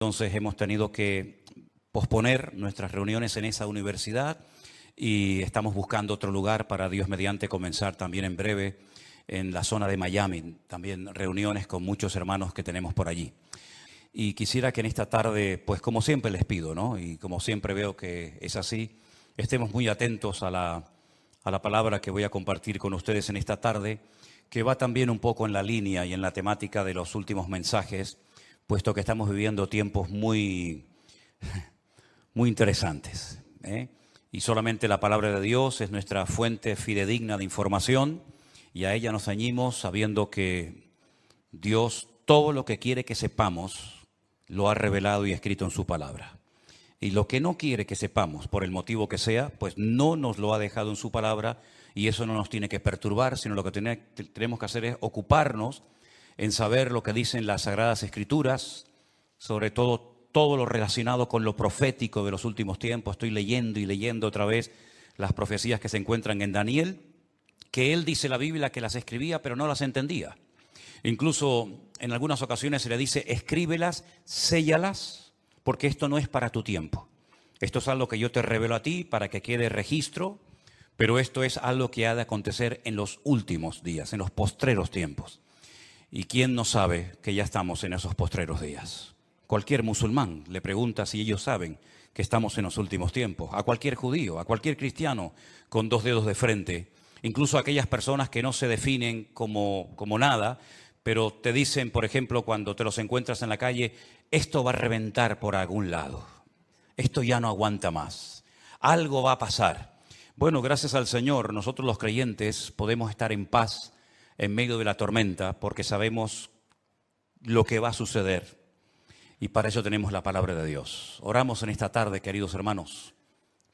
Entonces hemos tenido que posponer nuestras reuniones en esa universidad y estamos buscando otro lugar para, Dios mediante, comenzar también en breve en la zona de Miami, también reuniones con muchos hermanos que tenemos por allí. Y quisiera que en esta tarde, pues como siempre les pido, ¿no? Y como siempre veo que es así, estemos muy atentos a la palabra que voy a compartir con ustedes en esta tarde, que va también un poco en la línea y en la temática de los últimos mensajes, puesto que estamos viviendo tiempos muy interesantes, ¿eh? Y solamente la palabra de Dios es nuestra fuente fidedigna de información y a ella nos ceñimos sabiendo que Dios todo lo que quiere que sepamos lo ha revelado y escrito en su palabra. Y lo que no quiere que sepamos, por el motivo que sea, pues no nos lo ha dejado en su palabra y eso no nos tiene que perturbar, sino lo que tenemos que hacer es ocuparnos en saber lo que dicen las Sagradas Escrituras, sobre todo lo relacionado con lo profético de los últimos tiempos. Estoy leyendo y leyendo otra vez las profecías que se encuentran en Daniel, que él dice la Biblia que las escribía pero no las entendía. Incluso en algunas ocasiones se le dice, escríbelas, séllalas, porque esto no es para tu tiempo. Esto es algo que yo te revelo a ti para que quede registro, pero esto es algo que ha de acontecer en los últimos días, en los postreros tiempos. ¿Y quién no sabe que ya estamos en esos postreros días? Cualquier musulmán le pregunta si ellos saben que estamos en los últimos tiempos. A cualquier judío, a cualquier cristiano con dos dedos de frente, incluso a aquellas personas que no se definen como nada, pero te dicen, por ejemplo, cuando te los encuentras en la calle, esto va a reventar por algún lado, esto ya no aguanta más, algo va a pasar. Bueno, gracias al Señor, nosotros los creyentes podemos estar en paz en medio de la tormenta porque sabemos lo que va a suceder y para eso tenemos la palabra de Dios. Oramos en esta tarde, queridos hermanos,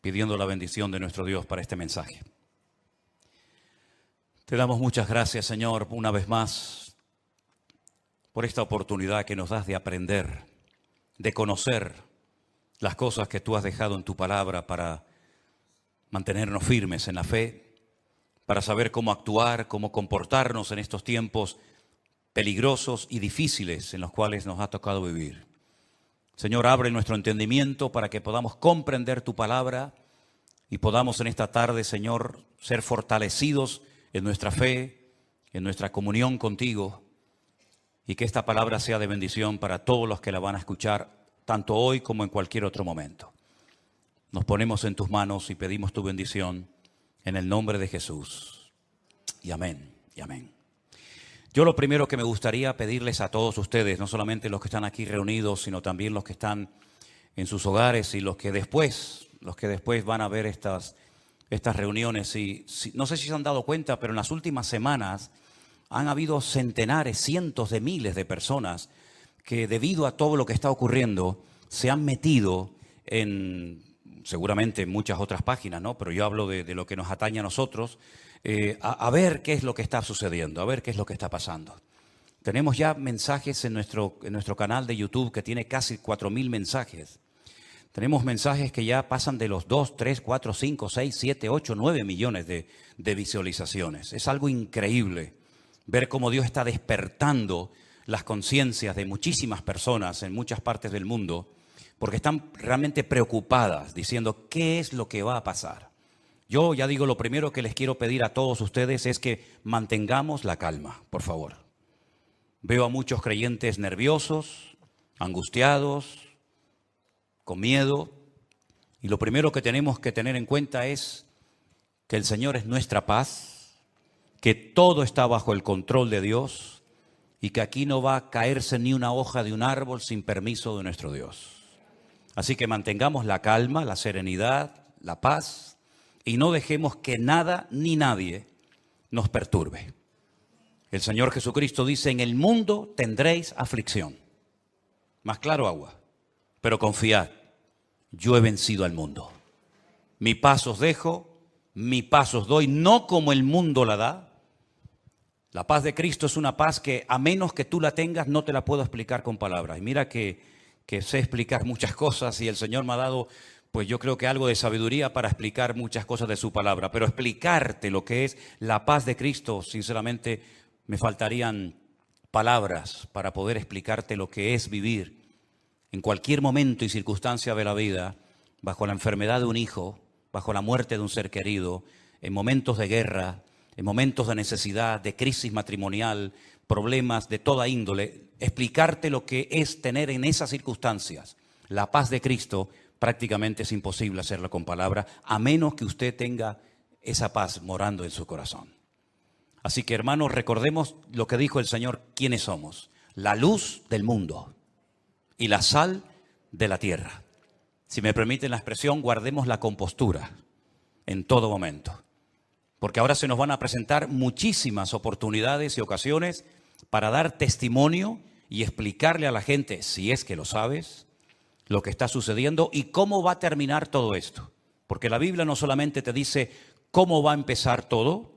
pidiendo la bendición de nuestro Dios para este mensaje. Te damos muchas gracias, Señor, una vez más, por esta oportunidad que nos das de aprender, de conocer las cosas que tú has dejado en tu palabra para mantenernos firmes en la fe, para saber cómo actuar, cómo comportarnos en estos tiempos peligrosos y difíciles en los cuales nos ha tocado vivir. Señor, abre nuestro entendimiento para que podamos comprender tu palabra y podamos en esta tarde, Señor, ser fortalecidos en nuestra fe, en nuestra comunión contigo, y que esta palabra sea de bendición para todos los que la van a escuchar, tanto hoy como en cualquier otro momento. Nos ponemos en tus manos y pedimos tu bendición en el nombre de Jesús. Y amén, y amén. Yo lo primero que me gustaría pedirles a todos ustedes, no solamente los que están aquí reunidos, sino también los que están en sus hogares y los que después van a ver estas reuniones. No sé si se han dado cuenta, pero en las últimas semanas han habido centenares, cientos de miles de personas que debido a todo lo que está ocurriendo se han metido en, seguramente en muchas otras páginas, ¿no? Pero yo hablo de lo que nos atañe a nosotros, a ver qué es lo que está sucediendo, a ver qué es lo que está pasando. Tenemos ya mensajes en nuestro canal de YouTube que tiene casi 4.000 mensajes. Tenemos mensajes que ya pasan de los 2, 3, 4, 5, 6, 7, 8, 9 millones de visualizaciones. Es algo increíble ver cómo Dios está despertando las conciencias de muchísimas personas en muchas partes del mundo, porque están realmente preocupadas, diciendo qué es lo que va a pasar. Yo ya digo, lo primero que les quiero pedir a todos ustedes es que mantengamos la calma, por favor. Veo a muchos creyentes nerviosos, angustiados, con miedo, y lo primero que tenemos que tener en cuenta es que el Señor es nuestra paz, que todo está bajo el control de Dios y que aquí no va a caerse ni una hoja de un árbol sin permiso de nuestro Dios. Así que mantengamos la calma, la serenidad, la paz y no dejemos que nada ni nadie nos perturbe. El Señor Jesucristo dice, en el mundo tendréis aflicción. Más claro agua. Pero confiad, yo he vencido al mundo. Mi paz os dejo, mi paz os doy, no como el mundo la da. La paz de Cristo es una paz que a menos que tú la tengas no te la puedo explicar con palabras. Y mira que sé explicar muchas cosas y el Señor me ha dado, pues yo creo que algo de sabiduría para explicar muchas cosas de su palabra. Pero explicarte lo que es la paz de Cristo, sinceramente me faltarían palabras para poder explicarte lo que es vivir en cualquier momento y circunstancia de la vida, bajo la enfermedad de un hijo, bajo la muerte de un ser querido, en momentos de guerra, en momentos de necesidad, de crisis matrimonial, problemas de toda índole, explicarte lo que es tener en esas circunstancias la paz de Cristo, prácticamente es imposible hacerlo con palabras, a menos que usted tenga esa paz morando en su corazón. Así que, hermanos, recordemos lo que dijo el Señor, quiénes somos: la luz del mundo y la sal de la tierra. Si me permiten la expresión, guardemos la compostura en todo momento, porque ahora se nos van a presentar muchísimas oportunidades y ocasiones para dar testimonio y explicarle a la gente, si es que lo sabes, lo que está sucediendo y cómo va a terminar todo esto. Porque la Biblia no solamente te dice cómo va a empezar todo,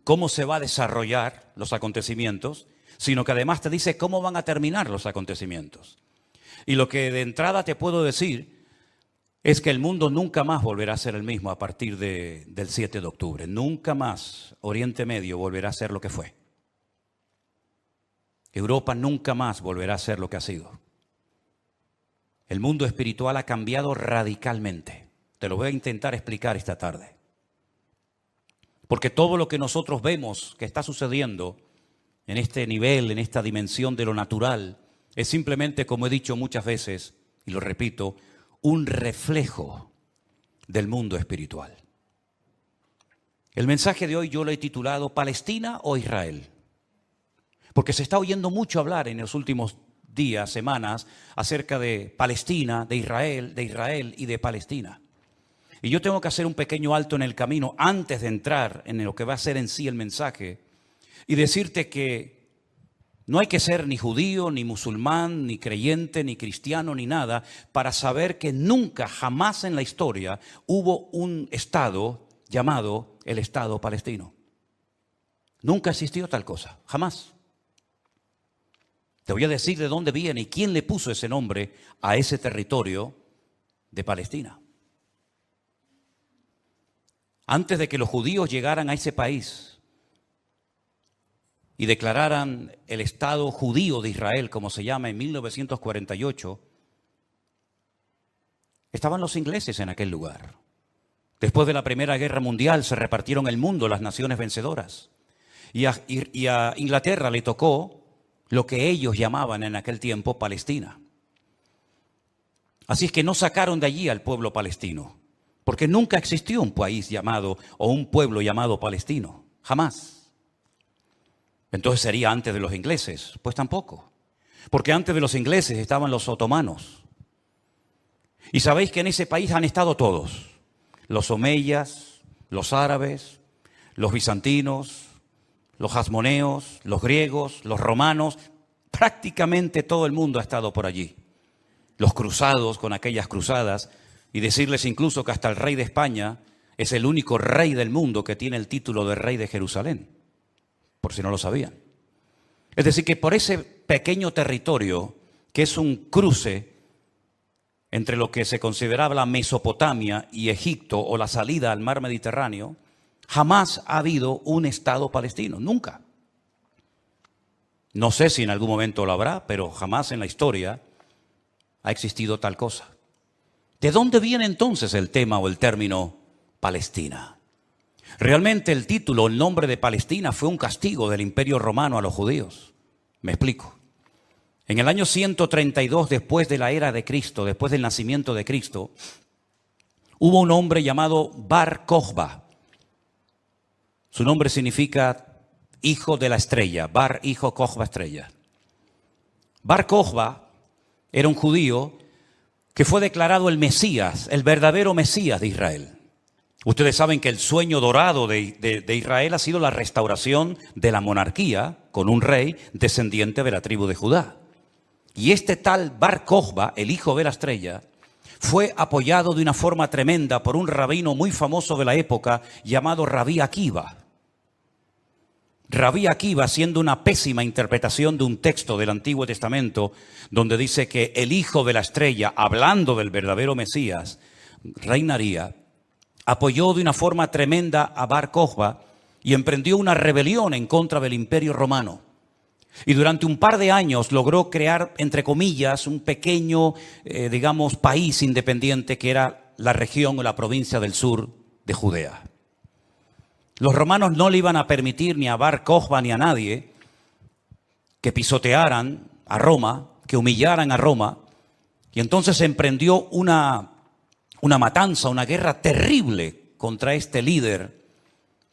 cómo se va a desarrollar los acontecimientos, sino que además te dice cómo van a terminar los acontecimientos. Y lo que de entrada te puedo decir es que el mundo nunca más volverá a ser el mismo a partir del 7 de octubre. Nunca más Oriente Medio volverá a ser lo que fue. Europa nunca más volverá a ser lo que ha sido. El mundo espiritual ha cambiado radicalmente. Te lo voy a intentar explicar esta tarde. Porque todo lo que nosotros vemos que está sucediendo en este nivel, en esta dimensión de lo natural, es simplemente, como he dicho muchas veces, y lo repito, un reflejo del mundo espiritual. El mensaje de hoy yo lo he titulado ¿Palestina o Israel? Porque se está oyendo mucho hablar en los últimos días, semanas, acerca de Palestina, de Israel y de Palestina. Y yo tengo que hacer un pequeño alto en el camino antes de entrar en lo que va a ser en sí el mensaje y decirte que no hay que ser ni judío, ni musulmán, ni creyente, ni cristiano, ni nada para saber que nunca, jamás en la historia hubo un Estado llamado el Estado palestino. Nunca existió tal cosa, jamás. Te voy a decir de dónde viene y quién le puso ese nombre a ese territorio de Palestina. Antes de que los judíos llegaran a ese país y declararan el Estado judío de Israel, como se llama en 1948, estaban los ingleses en aquel lugar. Después de la Primera Guerra Mundial se repartieron el mundo las naciones vencedoras. Y a Inglaterra le tocó lo que ellos llamaban en aquel tiempo Palestina. Así es que no sacaron de allí al pueblo palestino, porque nunca existió un país llamado o un pueblo llamado palestino, jamás. Entonces sería antes de los ingleses, pues tampoco, porque antes de los ingleses estaban los otomanos. Y sabéis que en ese país han estado todos, los omeyas, los árabes, los bizantinos, los hasmoneos, los griegos, los romanos, prácticamente todo el mundo ha estado por allí. Los cruzados con aquellas cruzadas, y decirles incluso que hasta el rey de España es el único rey del mundo que tiene el título de rey de Jerusalén, por si no lo sabían. Es decir, que por ese pequeño territorio, que es un cruce entre lo que se consideraba la Mesopotamia y Egipto o la salida al mar Mediterráneo, jamás ha habido un Estado palestino, nunca. No sé si en algún momento lo habrá, pero jamás en la historia ha existido tal cosa. ¿De dónde viene entonces el tema o el término Palestina? Realmente el título, el nombre de Palestina fue un castigo del Imperio Romano a los judíos. Me explico. En el año 132 después de la era de Cristo, después del nacimiento de Cristo, hubo un hombre llamado Bar Kokhba. Su nombre significa hijo de la estrella, Bar, hijo, Kokhba, estrella. Bar Kokhba era un judío que fue declarado el Mesías, el verdadero Mesías de Israel. Ustedes saben que el sueño dorado de Israel ha sido la restauración de la monarquía con un rey descendiente de la tribu de Judá. Y este tal Bar Kokhba, el hijo de la estrella, fue apoyado de una forma tremenda por un rabino muy famoso de la época llamado Rabí Akiva. Rabí Akiva, haciendo una pésima interpretación de un texto del Antiguo Testamento, donde dice que el hijo de la estrella, hablando del verdadero Mesías, reinaría, apoyó de una forma tremenda a Bar Kokhba y emprendió una rebelión en contra del Imperio Romano. Y durante un par de años logró crear, entre comillas, un pequeño, país independiente que era la región o la provincia del sur de Judea. Los romanos no le iban a permitir ni a Bar Kokhba ni a nadie que pisotearan a Roma, que humillaran a Roma. Y entonces se emprendió una matanza, una guerra terrible contra este líder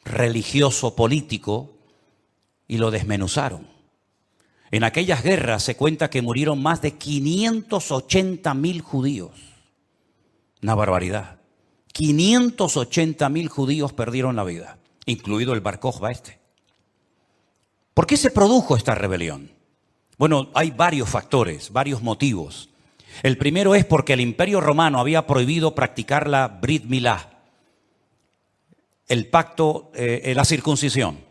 religioso político y lo desmenuzaron. En aquellas guerras se cuenta que murieron más de 580.000 judíos. Una barbaridad. 580.000 judíos perdieron la vida, incluido el Bar Kokhba este. ¿Por qué se produjo esta rebelión? Bueno, hay varios factores, varios motivos. El primero es porque el Imperio Romano había prohibido practicar la Brit Milá, el pacto, la circuncisión.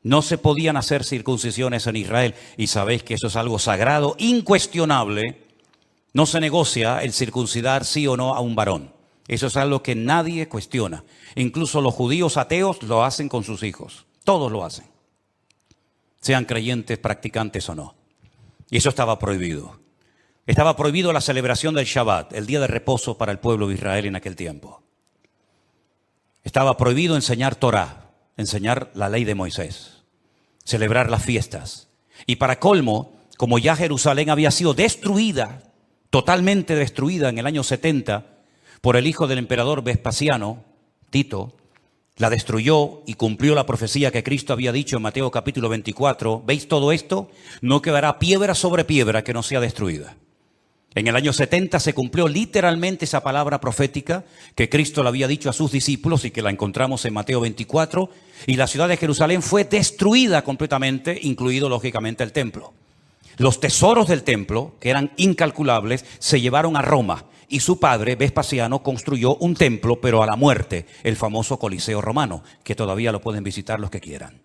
No se podían hacer circuncisiones en Israel y sabéis que eso es algo sagrado, incuestionable. No se negocia el circuncidar sí o no a un varón. Eso es algo que nadie cuestiona. Incluso los judíos ateos lo hacen con sus hijos. Todos lo hacen. Sean creyentes, practicantes o no. Y eso estaba prohibido. Estaba prohibido la celebración del Shabbat, el día de reposo para el pueblo de Israel en aquel tiempo. Estaba prohibido enseñar Torah, enseñar la ley de Moisés, celebrar las fiestas. Y para colmo, como ya Jerusalén había sido destruida, totalmente destruida en el año 70 por el hijo del emperador Vespasiano, Tito, la destruyó y cumplió la profecía que Cristo había dicho en Mateo capítulo 24. ¿Veis todo esto? No quedará piedra sobre piedra que no sea destruida. En el año 70 se cumplió literalmente esa palabra profética que Cristo le había dicho a sus discípulos y que la encontramos en Mateo 24. Y la ciudad de Jerusalén fue destruida completamente, incluido lógicamente el templo. Los tesoros del templo, que eran incalculables, se llevaron a Roma. Y su padre, Vespasiano, construyó un templo, pero a la muerte, el famoso Coliseo romano, que todavía lo pueden visitar los que quieran.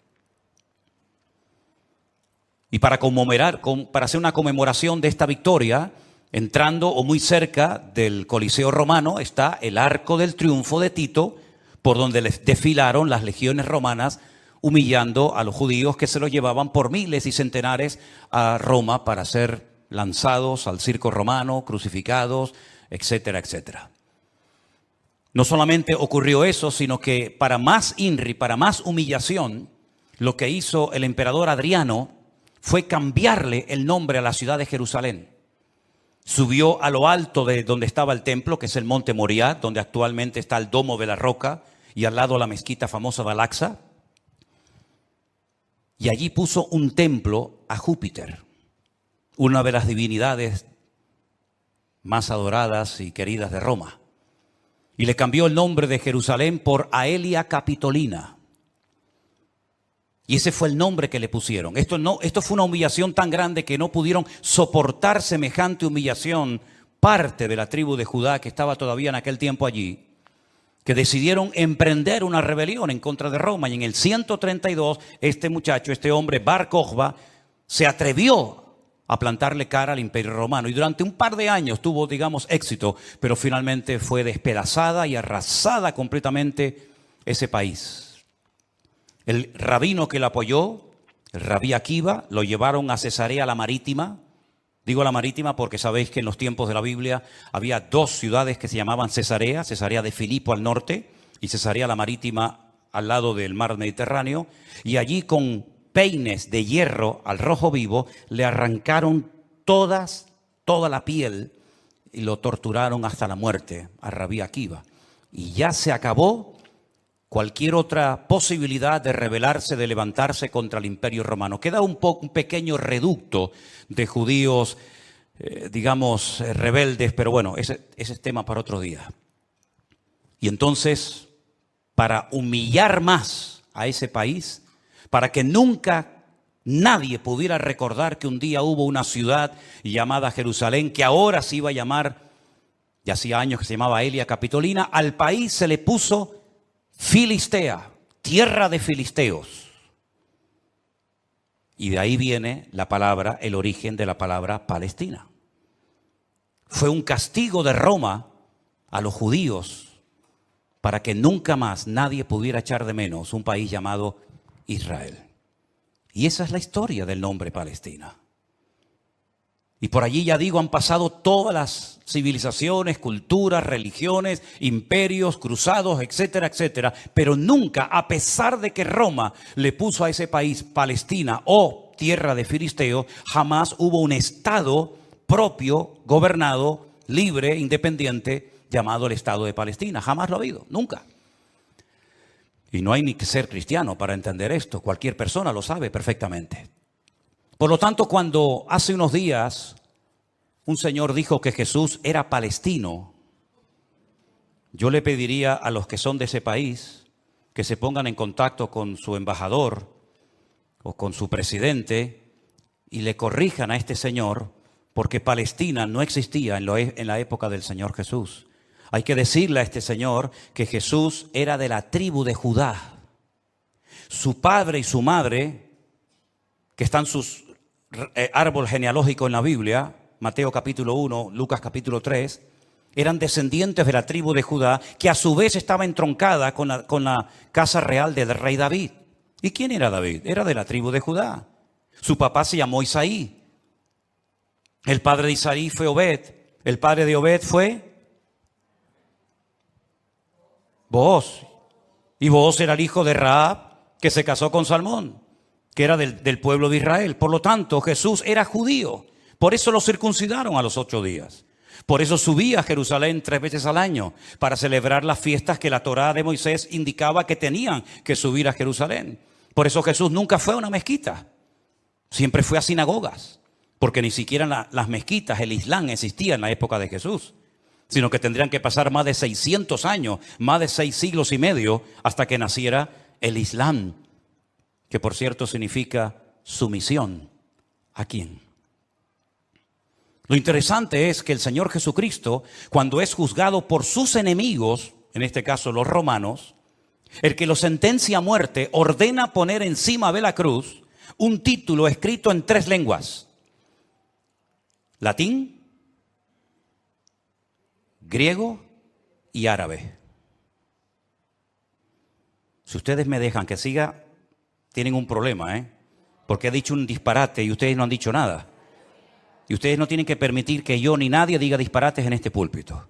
Y para hacer una conmemoración de esta victoria, entrando o muy cerca del Coliseo romano está el Arco del Triunfo de Tito, por donde les desfilaron las legiones romanas, humillando a los judíos que se los llevaban por miles y centenares a Roma para ser lanzados al circo romano, crucificados, etcétera, etcétera. No solamente ocurrió eso, sino que para más INRI, para más humillación, lo que hizo el emperador Adriano fue cambiarle el nombre a la ciudad de Jerusalén. Subió a lo alto de donde estaba el templo, que es el monte Moriah, donde actualmente está el Domo de la Roca, y al lado la mezquita famosa de Al-Aqsa. Y allí puso un templo a Júpiter, una de las divinidades más adoradas y queridas de Roma. Y le cambió el nombre de Jerusalén por Aelia Capitolina. Y ese fue el nombre que le pusieron. Esto fue una humillación tan grande que no pudieron soportar semejante humillación parte de la tribu de Judá que estaba todavía en aquel tiempo allí, que decidieron emprender una rebelión en contra de Roma. Y en el 132, este hombre, Bar Kokhba, se atrevió a plantarle cara al Imperio Romano. Y durante un par de años tuvo, éxito, pero finalmente fue despedazada y arrasada completamente ese país. El rabino que lo apoyó, el rabí Akiva, lo llevaron a Cesarea la Marítima. Digo la Marítima porque sabéis que en los tiempos de la Biblia había dos ciudades que se llamaban Cesarea, Cesarea de Filipo al norte y Cesarea la Marítima al lado del mar Mediterráneo. Y allí con peines de hierro al rojo vivo le arrancaron toda la piel y lo torturaron hasta la muerte a rabí Akiva. Y ya se acabó cualquier otra posibilidad de rebelarse, de levantarse contra el Imperio Romano. Queda un pequeño reducto de judíos, rebeldes, pero bueno, ese es tema para otro día. Y entonces, para humillar más a ese país, para que nunca nadie pudiera recordar que un día hubo una ciudad llamada Jerusalén, que ahora se iba a llamar, ya hacía años que se llamaba Aelia Capitolina, al país se le puso Filistea, tierra de filisteos. Y de ahí viene el origen de la palabra Palestina. Fue un castigo de Roma a los judíos para que nunca más nadie pudiera echar de menos un país llamado Israel. Y esa es la historia del nombre Palestina. Y por allí, ya digo, han pasado todas las civilizaciones, culturas, religiones, imperios, cruzados, etcétera, etcétera. Pero nunca, a pesar de que Roma le puso a ese país Palestina o tierra de filisteos, jamás hubo un estado propio, gobernado, libre, independiente, llamado el Estado de Palestina. Jamás lo ha habido, nunca. Y no hay ni que ser cristiano para entender esto. Cualquier persona lo sabe perfectamente. Por lo tanto, cuando hace unos días un señor dijo que Jesús era palestino, yo le pediría a los que son de ese país que se pongan en contacto con su embajador o con su presidente y le corrijan a este señor, porque Palestina no existía en la época del Señor Jesús. Hay que decirle a este señor que Jesús era de la tribu de Judá. Su padre y su madre, que están sus árbol genealógico en la Biblia, Mateo capítulo 1, Lucas capítulo 3, eran descendientes de la tribu de Judá, que a su vez estaba entroncada con la casa real del rey David. ¿Y quién era David? Era de la tribu de Judá. Su papá se llamó Isaí. El padre de Isaí fue Obed. El padre de Obed fue Booz. Y Booz era el hijo de Rahab, que se casó con Salmón, que era del pueblo de Israel. Por lo tanto, Jesús era judío. Por eso lo circuncidaron a los 8 días. Por eso subía a Jerusalén 3 veces al año, para celebrar las fiestas que la Torá de Moisés indicaba que tenían que subir a Jerusalén. Por eso Jesús nunca fue a una mezquita. Siempre fue a sinagogas. Porque ni siquiera las mezquitas, el Islam, existía en la época de Jesús. Sino que tendrían que pasar más de 600 años, más de 6 siglos y medio, hasta que naciera el Islam. Que por cierto significa sumisión. ¿A quién? Lo interesante es que el Señor Jesucristo, cuando es juzgado por sus enemigos, en este caso los romanos, el que lo sentencia a muerte, ordena poner encima de la cruz un título escrito en 3 lenguas: latín, griego y árabe. Si ustedes me dejan que siga, tienen un problema, porque he dicho un disparate y ustedes no han dicho nada. Y ustedes no tienen que permitir que yo ni nadie diga disparates en este púlpito.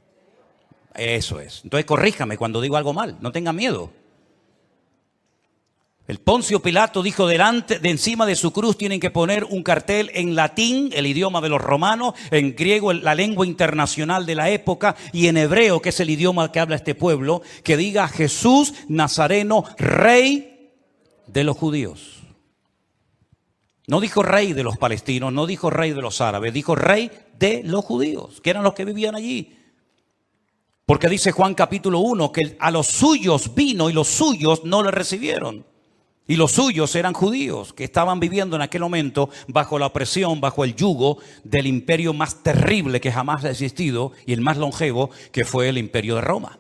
Eso es. Entonces corríjame cuando digo algo mal, no tengan miedo. El Poncio Pilato dijo de encima de su cruz tienen que poner un cartel en latín, el idioma de los romanos, en griego, la lengua internacional de la época, y en hebreo, que es el idioma que habla este pueblo, que diga Jesús Nazareno, rey de los judíos. No dijo rey de los palestinos, no dijo rey de los árabes, dijo rey de los judíos, que eran los que vivían allí. Porque dice Juan capítulo 1 que a los suyos vino y los suyos no le recibieron. Y los suyos eran judíos que estaban viviendo en aquel momento bajo la opresión, bajo el yugo del imperio más terrible que jamás ha existido y el más longevo, que fue el imperio de Roma.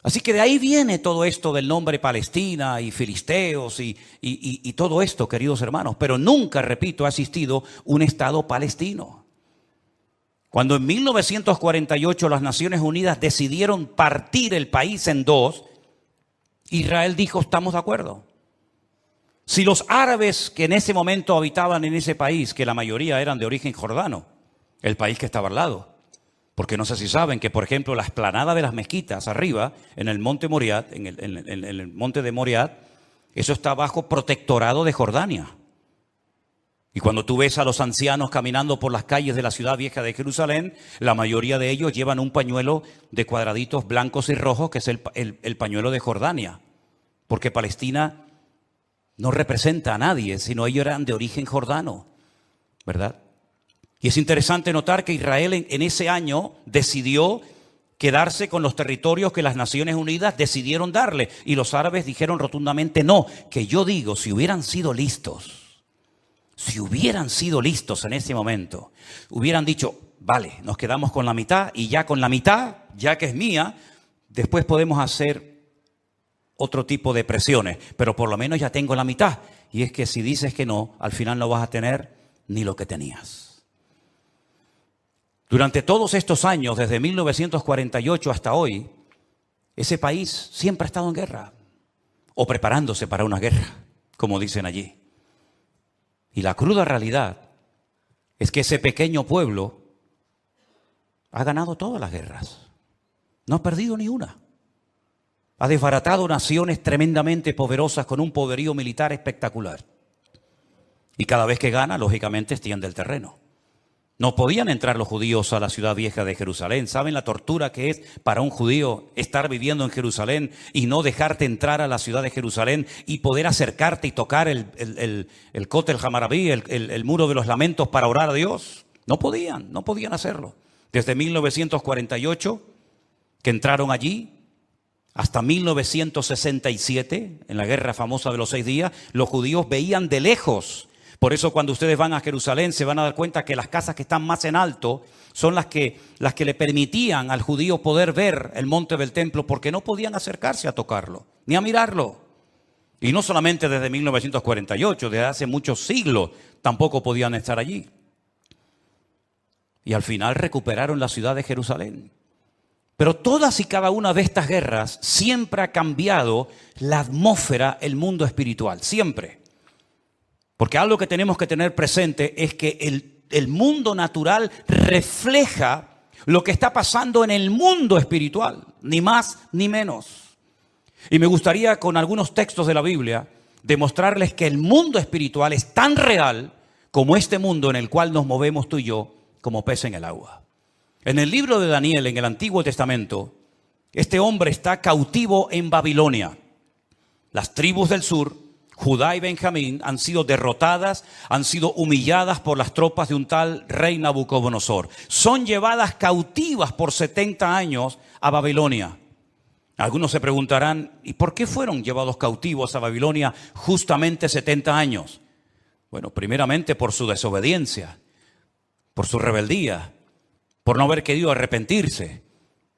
Así que de ahí viene todo esto del nombre Palestina y filisteos y todo esto, queridos hermanos. Pero nunca, repito, ha existido un Estado palestino. Cuando en 1948 las Naciones Unidas decidieron partir el país en 2, Israel dijo, estamos de acuerdo. Si los árabes que en ese momento habitaban en ese país, que la mayoría eran de origen jordano, el país que estaba al lado, porque no sé si saben que, por ejemplo, la explanada de las mezquitas arriba, en el monte Moriat, en el monte de Moriat, eso está bajo protectorado de Jordania. Y cuando tú ves a los ancianos caminando por las calles de la ciudad vieja de Jerusalén, la mayoría de ellos llevan un pañuelo de cuadraditos blancos y rojos, que es el pañuelo de Jordania. Porque Palestina no representa a nadie, sino ellos eran de origen jordano, ¿verdad? Y es interesante notar que Israel en ese año decidió quedarse con los territorios que las Naciones Unidas decidieron darle. Y los árabes dijeron rotundamente no. Que yo digo, si hubieran sido listos en ese momento, hubieran dicho, vale, nos quedamos con la mitad y ya con la mitad, ya que es mía, después podemos hacer otro tipo de presiones. Pero por lo menos ya tengo la mitad. Y es que si dices que no, al final no vas a tener ni lo que tenías. Durante todos estos años, desde 1948 hasta hoy, ese país siempre ha estado en guerra, o preparándose para una guerra, como dicen allí. Y la cruda realidad es que ese pequeño pueblo ha ganado todas las guerras. No ha perdido ni una. Ha desbaratado naciones tremendamente poderosas con un poderío militar espectacular. Y cada vez que gana, lógicamente, extiende el terreno. No podían entrar los judíos a la ciudad vieja de Jerusalén. ¿Saben la tortura que es para un judío estar viviendo en Jerusalén y no dejarte entrar a la ciudad de Jerusalén y poder acercarte y tocar el Kotel Hamarabí, el muro de los lamentos para orar a Dios? No podían hacerlo. Desde 1948, que entraron allí, hasta 1967, en la guerra famosa de los 6 días, los judíos veían de lejos. Por eso cuando ustedes van a Jerusalén se van a dar cuenta que las casas que están más en alto son las que le permitían al judío poder ver el monte del templo, porque no podían acercarse a tocarlo, ni a mirarlo. Y no solamente desde 1948, desde hace muchos siglos tampoco podían estar allí. Y al final recuperaron la ciudad de Jerusalén. Pero todas y cada una de estas guerras siempre ha cambiado la atmósfera, el mundo espiritual, siempre. Porque algo que tenemos que tener presente es que el mundo natural refleja lo que está pasando en el mundo espiritual, ni más ni menos. Y me gustaría con algunos textos de la Biblia demostrarles que el mundo espiritual es tan real como este mundo en el cual nos movemos tú y yo como pez en el agua. En el libro de Daniel, en el Antiguo Testamento, este hombre está cautivo en Babilonia. Las tribus del sur, Judá y Benjamín, han sido derrotadas, han sido humilladas por las tropas de un tal rey Nabucodonosor. Son llevadas cautivas por 70 años a Babilonia. Algunos se preguntarán, ¿y por qué fueron llevados cautivos a Babilonia justamente 70 años? Bueno, primeramente por su desobediencia, por su rebeldía, por no haber querido arrepentirse.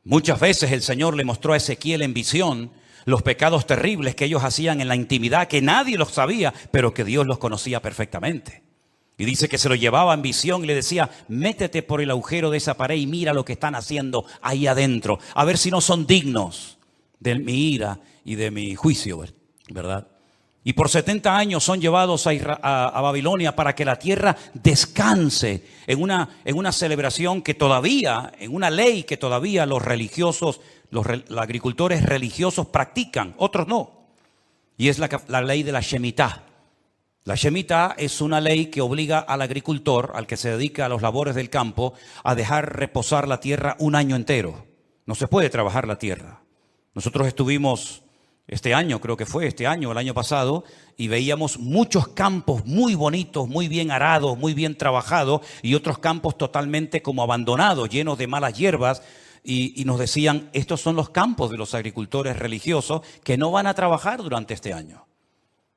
Muchas veces el Señor le mostró a Ezequiel en visión los pecados terribles que ellos hacían en la intimidad, que nadie los sabía, pero que Dios los conocía perfectamente. Y dice que se lo llevaba en visión y le decía, métete por el agujero de esa pared y mira lo que están haciendo ahí adentro, a ver si no son dignos de mi ira y de mi juicio, ¿verdad? Y por 70 años son llevados a Babilonia para que la tierra descanse en una celebración que todavía, en una ley que todavía los religiosos, los agricultores religiosos practican, otros no. Y es la ley de la Shemitah. La Shemitah es una ley que obliga al agricultor, al que se dedica a las labores del campo, a dejar reposar la tierra un año entero. No se puede trabajar la tierra. Nosotros estuvimos este año, creo que fue este año, el año pasado, y veíamos muchos campos muy bonitos, muy bien arados, muy bien trabajados, y otros campos totalmente como abandonados, llenos de malas hierbas, y nos decían, estos son los campos de los agricultores religiosos que no van a trabajar durante este año.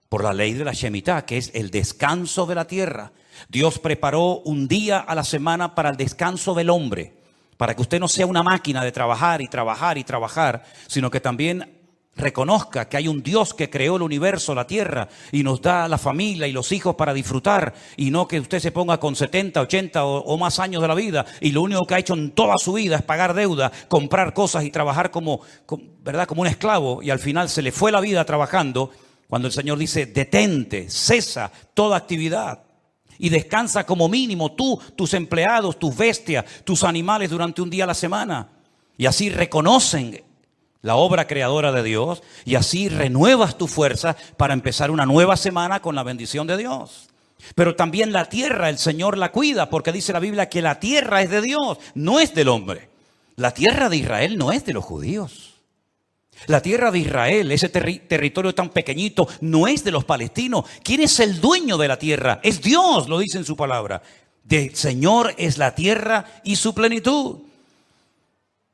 Por la ley de la Shemitah, que es el descanso de la tierra. Dios preparó un día a la semana para el descanso del hombre, para que usted no sea una máquina de trabajar y trabajar y trabajar, sino que también reconozca que hay un Dios que creó el universo, la tierra, y nos da la familia y los hijos para disfrutar, y no que usted se ponga con 70, 80 o más años de la vida y lo único que ha hecho en toda su vida es pagar deuda, comprar cosas y trabajar ¿verdad? Como un esclavo, y al final se le fue la vida trabajando, cuando el Señor dice, detente, cesa toda actividad y descansa como mínimo tú, tus empleados, tus bestias, tus animales durante un día a la semana. Y así reconocen la obra creadora de Dios y así renuevas tu fuerza para empezar una nueva semana con la bendición de Dios. Pero también la tierra, el Señor la cuida, porque dice la Biblia que la tierra es de Dios, no es del hombre. La tierra de Israel no es de los judíos. La tierra de Israel, ese territorio tan pequeñito, no es de los palestinos. ¿Quién es el dueño de la tierra? Es Dios, lo dice en su palabra. Del Señor es la tierra y su plenitud.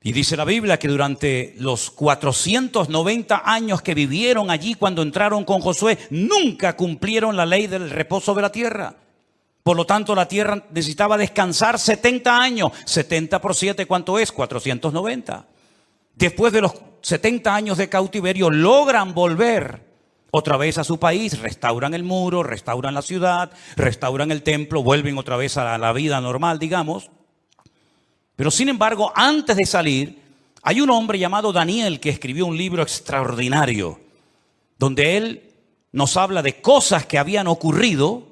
Y dice la Biblia que durante los 490 años que vivieron allí cuando entraron con Josué, nunca cumplieron la ley del reposo de la tierra. Por lo tanto, la tierra necesitaba descansar 70 años. 70 por 7, ¿cuánto es? 490. Después de los 70 años de cautiverio, logran volver otra vez a su país, restauran el muro, restauran la ciudad, restauran el templo, vuelven otra vez a la vida normal, digamos. Pero sin embargo, antes de salir, hay un hombre llamado Daniel que escribió un libro extraordinario, donde él nos habla de cosas que habían ocurrido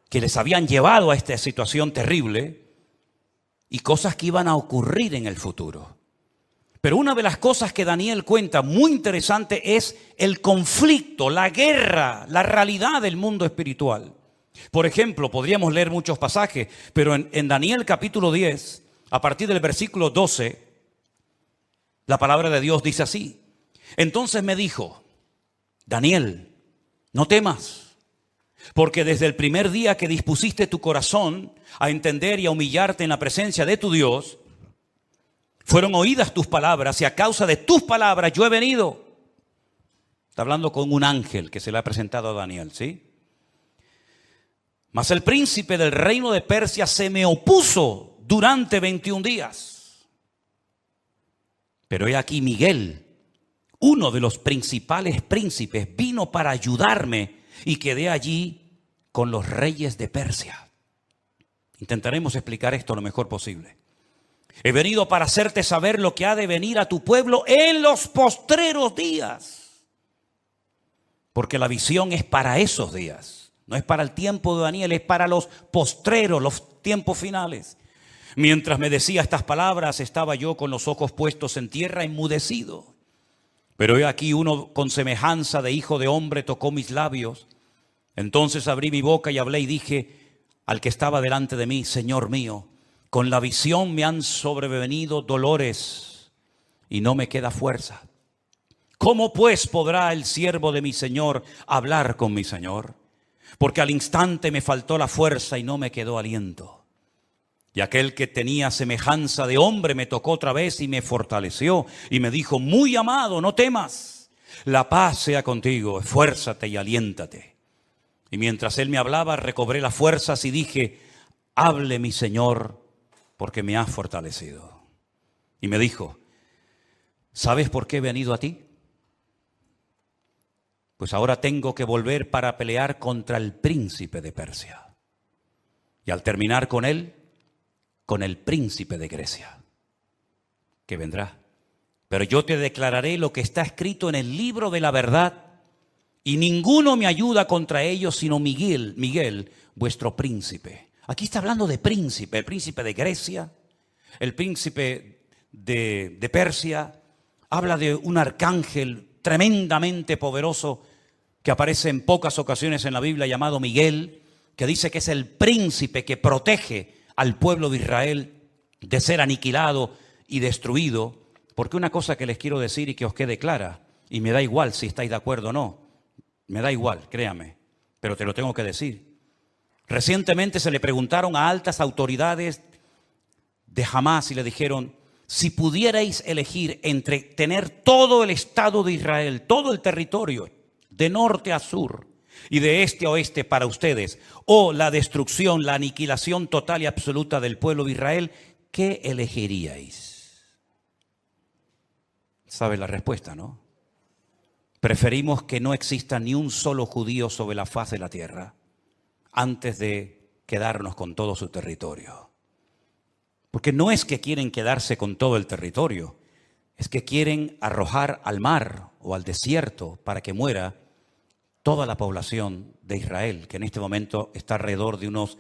que les habían llevado a esta situación terrible y cosas que iban a ocurrir en el futuro. Pero una de las cosas que Daniel cuenta muy interesante es el conflicto, la guerra, la realidad del mundo espiritual. Por ejemplo, podríamos leer muchos pasajes, pero en Daniel capítulo 10, a partir del versículo 12, la palabra de Dios dice así: entonces me dijo, Daniel, no temas, porque desde el primer día que dispusiste tu corazón a entender y a humillarte en la presencia de tu Dios, fueron oídas tus palabras y a causa de tus palabras yo he venido. Está hablando con un ángel que se le ha presentado a Daniel, ¿sí? Mas el príncipe del reino de Persia se me opuso durante 21 días. Pero he aquí Miguel, uno de los principales príncipes, vino para ayudarme y quedé allí con los reyes de Persia. Intentaremos explicar esto lo mejor posible. He venido para hacerte saber lo que ha de venir a tu pueblo en los postreros días. Porque la visión es para esos días. No es para el tiempo de Daniel, es para los postreros, los tiempos finales. Mientras me decía estas palabras, estaba yo con los ojos puestos en tierra, enmudecido. Pero he aquí uno con semejanza de hijo de hombre tocó mis labios. Entonces abrí mi boca y hablé y dije al que estaba delante de mí, Señor mío, con la visión me han sobrevenido dolores y no me queda fuerza. ¿Cómo pues podrá el siervo de mi Señor hablar con mi Señor? Porque al instante me faltó la fuerza y no me quedó aliento. Y aquel que tenía semejanza de hombre me tocó otra vez y me fortaleció y me dijo, muy amado, no temas, la paz sea contigo, esfuérzate y aliéntate. Y mientras él me hablaba, recobré las fuerzas y dije, hable mi Señor, porque me has fortalecido. Y me dijo, ¿sabes por qué he venido a ti? Pues ahora tengo que volver para pelear contra el príncipe de Persia. Y al terminar con él, con el príncipe de Grecia, que vendrá. Pero yo te declararé lo que está escrito en el libro de la verdad, y ninguno me ayuda contra ellos, sino Miguel, vuestro príncipe. Aquí está hablando de príncipe, el príncipe de Grecia, el príncipe de Persia. Habla de un arcángel tremendamente poderoso que aparece en pocas ocasiones en la Biblia, llamado Miguel, que dice que es el príncipe que protege al pueblo de Israel de ser aniquilado y destruido. Porque una cosa que les quiero decir y que os quede clara, y me da igual si estáis de acuerdo o no, me da igual, créame, pero te lo tengo que decir. Recientemente se le preguntaron a altas autoridades de Hamás y le dijeron, si pudierais elegir entre tener todo el Estado de Israel, todo el territorio, de norte a sur y de este a oeste para ustedes, o la destrucción, la aniquilación total y absoluta del pueblo de Israel, ¿qué elegiríais? ¿Sabe la respuesta, no? Preferimos que no exista ni un solo judío sobre la faz de la tierra antes de quedarnos con todo su territorio. Porque no es que quieren quedarse con todo el territorio, es que quieren arrojar al mar o al desierto para que muera toda la población de Israel, que en este momento está alrededor de unos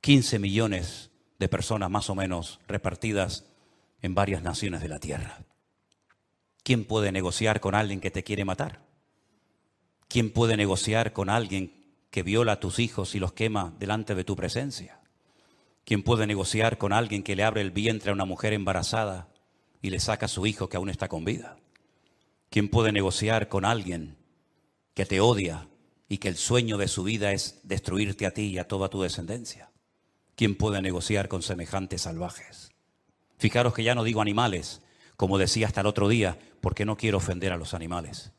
15 millones de personas más o menos repartidas en varias naciones de la tierra. ¿Quién puede negociar con alguien que te quiere matar? ¿Quién puede negociar con alguien que viola a tus hijos y los quema delante de tu presencia? ¿Quién puede negociar con alguien que le abre el vientre a una mujer embarazada y le saca a su hijo que aún está con vida? ¿Quién puede negociar con alguien que te odia y que el sueño de su vida es destruirte a ti y a toda tu descendencia? ¿Quién puede negociar con semejantes salvajes? Fijaros que ya no digo animales, como decía hasta el otro día, porque no quiero ofender a los animales.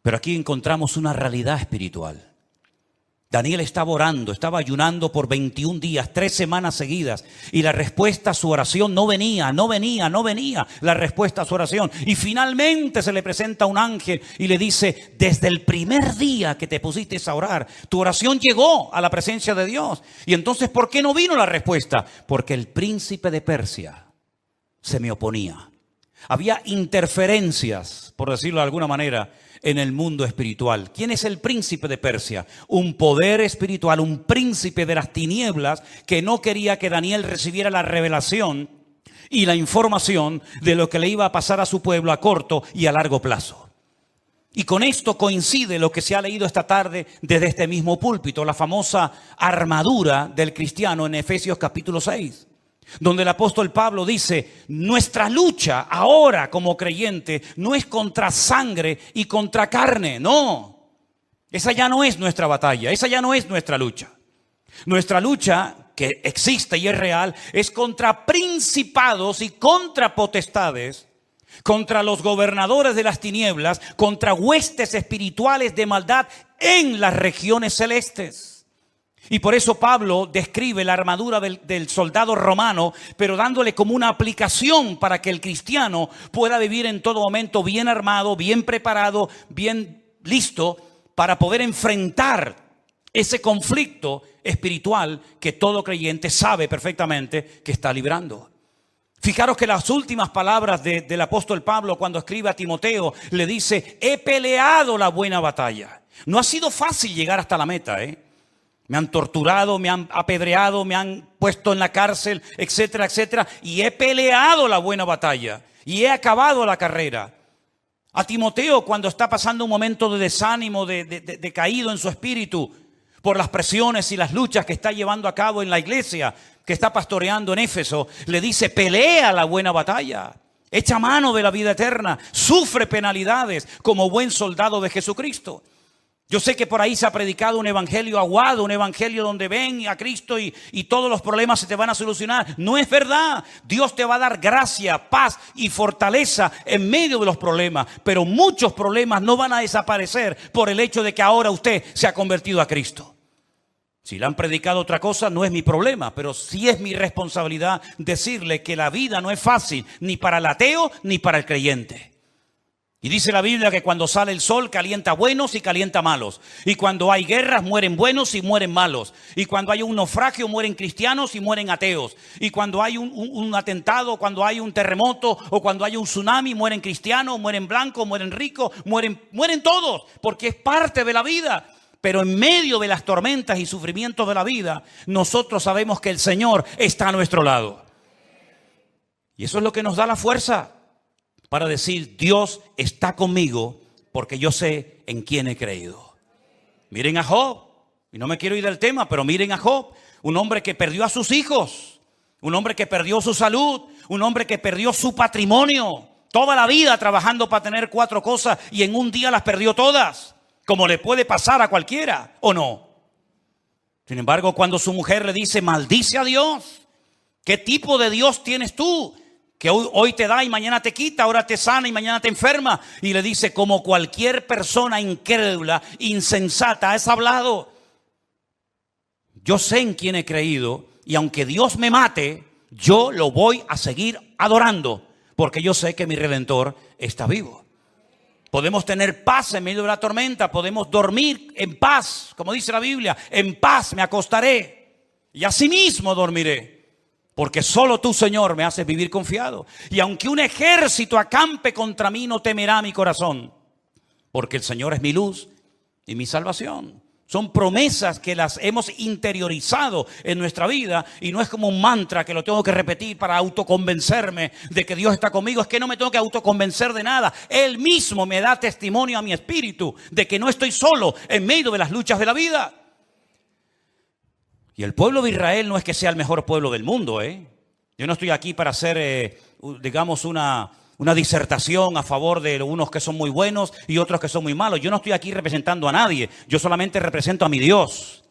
Pero aquí encontramos una realidad espiritual. Daniel estaba orando, estaba ayunando por 21 días, 3 semanas seguidas. Y la respuesta a su oración no venía la respuesta a su oración. Y finalmente se le presenta un ángel y le dice, desde el primer día que te pusiste a orar, tu oración llegó a la presencia de Dios. Y entonces, ¿por qué no vino la respuesta? Porque el príncipe de Persia se me oponía. Había interferencias, por decirlo de alguna manera, en el mundo espiritual. ¿Quién es el príncipe de Persia? Un poder espiritual, un príncipe de las tinieblas que no quería que Daniel recibiera la revelación y la información de lo que le iba a pasar a su pueblo a corto y a largo plazo. Y con esto coincide lo que se ha leído esta tarde desde este mismo púlpito, la famosa armadura del cristiano en Efesios capítulo 6. Donde el apóstol Pablo dice, nuestra lucha ahora como creyente no es contra sangre y contra carne, no. Esa ya no es nuestra batalla, esa ya no es nuestra lucha. Nuestra lucha, que existe y es real, es contra principados y contra potestades, contra los gobernadores de las tinieblas, contra huestes espirituales de maldad en las regiones celestes. Y por eso Pablo describe la armadura del soldado romano, pero dándole como una aplicación para que el cristiano pueda vivir en todo momento bien armado, bien preparado, bien listo para poder enfrentar ese conflicto espiritual que todo creyente sabe perfectamente que está librando. Fijaros que las últimas palabras del apóstol Pablo cuando escribe a Timoteo le dice, he peleado la buena batalla. No ha sido fácil llegar hasta la meta, Me han torturado, me han apedreado, me han puesto en la cárcel, etcétera, etcétera. Y he peleado la buena batalla y he acabado la carrera. A Timoteo, cuando está pasando un momento de desánimo, de caído en su espíritu por las presiones y las luchas que está llevando a cabo en la iglesia que está pastoreando en Éfeso, le dice, pelea la buena batalla, echa mano de la vida eterna, sufre penalidades como buen soldado de Jesucristo. Yo sé que por ahí se ha predicado un evangelio aguado, un evangelio donde ven a Cristo y todos los problemas se te van a solucionar. No es verdad. Dios te va a dar gracia, paz y fortaleza en medio de los problemas. Pero muchos problemas no van a desaparecer por el hecho de que ahora usted se ha convertido a Cristo. Si le han predicado otra cosa, no es mi problema, pero sí es mi responsabilidad decirle que la vida no es fácil, ni para el ateo ni para el creyente. Y dice la Biblia que cuando sale el sol calienta buenos y calienta malos. Y cuando hay guerras mueren buenos y mueren malos. Y cuando hay un naufragio mueren cristianos y mueren ateos. Y cuando hay un atentado, cuando hay un terremoto o cuando hay un tsunami mueren cristianos, mueren blancos, mueren ricos, mueren todos. Porque es parte de la vida. Pero en medio de las tormentas y sufrimientos de la vida, nosotros sabemos que el Señor está a nuestro lado. Y eso es lo que nos da la fuerza para decir, Dios está conmigo porque yo sé en quién he creído. Miren a Job, y no me quiero ir del tema, pero miren a Job, un hombre que perdió a sus hijos, un hombre que perdió su salud, un hombre que perdió su patrimonio, toda la vida trabajando para tener 4 cosas y en un día las perdió todas, como le puede pasar a cualquiera, ¿o no? Sin embargo, cuando su mujer le dice, maldice a Dios, ¿qué tipo de Dios tienes tú? Que hoy te da y mañana te quita, ahora te sana y mañana te enferma. Y le dice, como cualquier persona incrédula, insensata, has hablado. Yo sé en quién he creído y aunque Dios me mate, yo lo voy a seguir adorando, porque yo sé que mi Redentor está vivo. Podemos tener paz en medio de la tormenta, podemos dormir en paz, como dice la Biblia, en paz me acostaré y asimismo dormiré. Porque solo tú, Señor, me haces vivir confiado. Y aunque un ejército acampe contra mí, no temerá mi corazón. Porque el Señor es mi luz y mi salvación. Son promesas que las hemos interiorizado en nuestra vida. Y no es como un mantra que lo tengo que repetir para autoconvencerme de que Dios está conmigo. Es que no me tengo que autoconvencer de nada. Él mismo me da testimonio a mi espíritu de que no estoy solo en medio de las luchas de la vida. Y el pueblo de Israel no es que sea el mejor pueblo del mundo, Yo no estoy aquí para hacer, digamos, una disertación a favor de unos que son muy buenos y otros que son muy malos. Yo no estoy aquí representando a nadie. Yo solamente represento a mi Dios.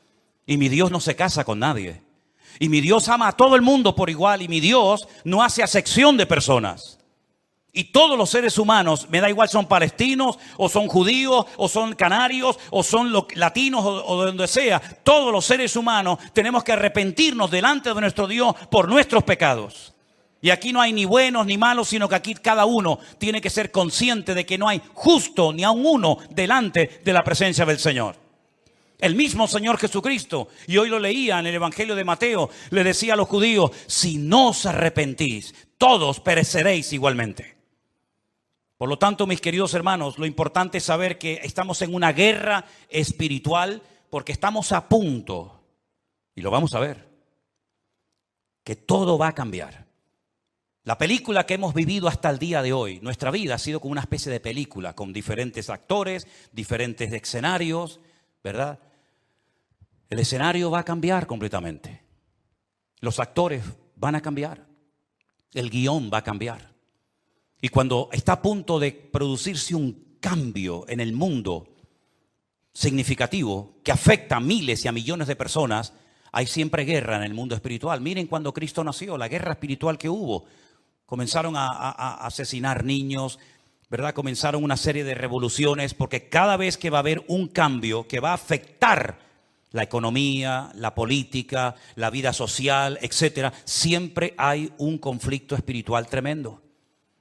Y mi Dios no se casa con nadie. Y mi Dios ama a todo el mundo por igual. Y mi Dios no hace acepción de personas. Y todos los seres humanos, me da igual son palestinos, o son judíos, o son canarios, o son latinos, o de donde sea. Todos los seres humanos tenemos que arrepentirnos delante de nuestro Dios por nuestros pecados. Y aquí no hay ni buenos ni malos, sino que aquí cada uno tiene que ser consciente de que no hay justo ni aun uno delante de la presencia del Señor. El mismo Señor Jesucristo, y hoy lo leía en el Evangelio de Mateo, le decía a los judíos, si no os arrepentís, todos pereceréis igualmente. Por lo tanto, mis queridos hermanos, lo importante es saber que estamos en una guerra espiritual porque estamos a punto, y lo vamos a ver, que todo va a cambiar. La película que hemos vivido hasta el día de hoy, nuestra vida ha sido como una especie de película, con diferentes actores, diferentes escenarios, ¿verdad? El escenario va a cambiar completamente. Los actores van a cambiar. El guión va a cambiar. Y cuando está a punto de producirse un cambio en el mundo significativo que afecta a miles y a millones de personas, hay siempre guerra en el mundo espiritual. Miren cuando Cristo nació, la guerra espiritual que hubo. Comenzaron a asesinar niños, ¿verdad? Comenzaron una serie de revoluciones porque cada vez que va a haber un cambio que va a afectar la economía, la política, la vida social, etcétera, siempre hay un conflicto espiritual tremendo.